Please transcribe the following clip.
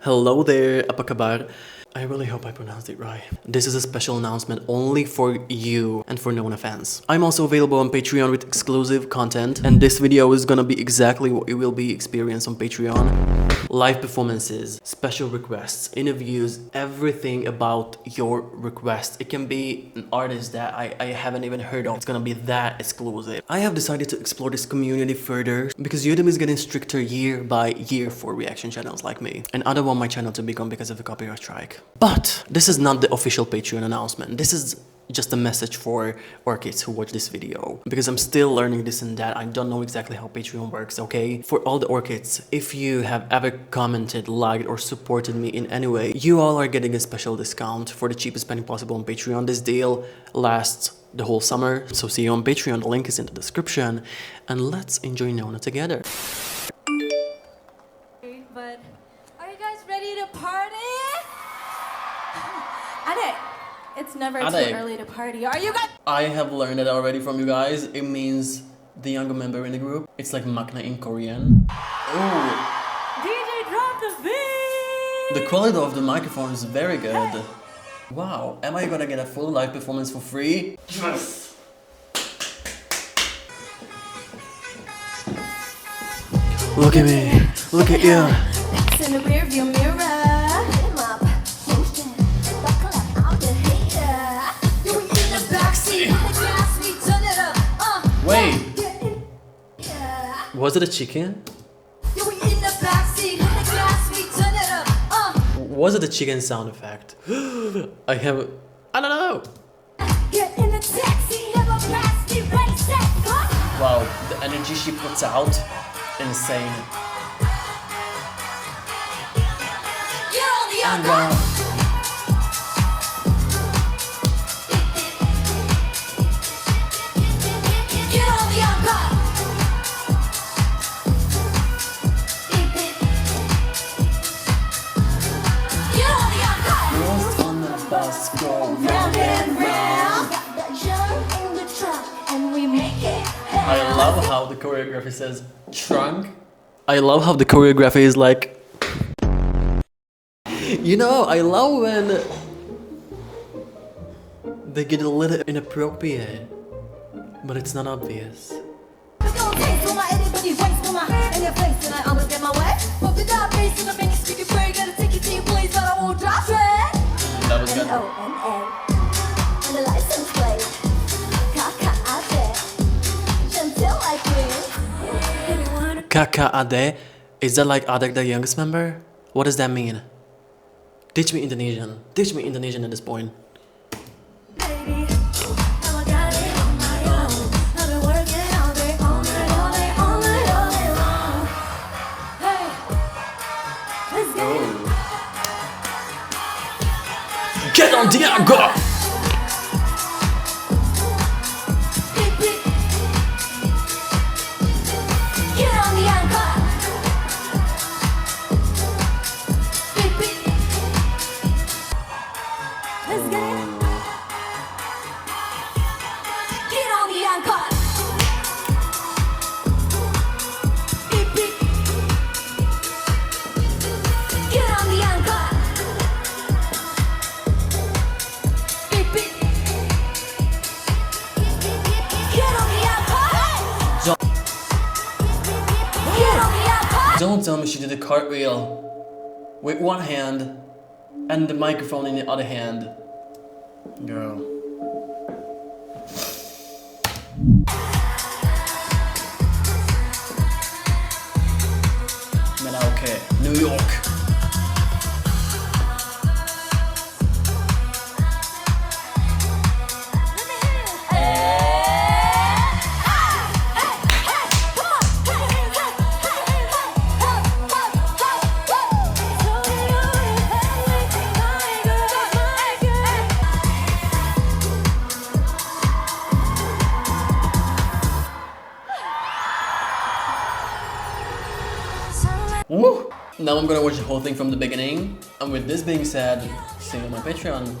Hello there, apa kabar? I really hope I pronounced it right. This is a special announcement only for you and for Nona fans. I'm also available on Patreon with exclusive content, and this video is gonna be exactly what you will be experiencing on Patreon. Live performances, special requests, interviews, everything about your request. It can be an artist that I haven't even heard of. It's gonna be that exclusive. I have decided to explore this community further because YouTube is getting stricter year by year for reaction channels like me. And I don't want my channel to be gone because of a copyright strike. But this is not the official Patreon announcement. This is just a message for orchids who watch this video, because I'm still learning this and that. I don't know exactly how Patreon works, okay? For all the orchids, if you have ever commented, liked, or supported me in any way, you all are getting a special discount for the cheapest penny possible on Patreon. This deal lasts the whole summer, so see you on Patreon. The link is in the description, and let's enjoy Nona together. But are you guys ready to party? Ade, it's never too early to party. Are you guys? I have learned it already from you guys. It means the younger member in the group. It's like Makna in Korean. Oh. DJ, drop the beat. The quality of the microphone is very good. Hey. Wow, am I gonna get a full live performance for free? Yes! Look at me, look at you. It's in the rearview mirror. Wait, was it a chicken? Was it a chicken sound effect? I don't know. Wow, the energy she puts out, insane. And I love how the choreography says trunk. I love how the choreography is like, you know, I love when they get a little inappropriate, but it's not obvious. That was good. Kaka Ade? Is that like Adek, the youngest member? What does that mean? Teach me Indonesian. Teach me Indonesian at this point. Get on Diego! Don't tell me she did a cartwheel with one hand and the microphone in the other hand. Girl. Man, okay. New York. Woo! Now I'm gonna watch the whole thing from the beginning. And with this being said, see you on my Patreon.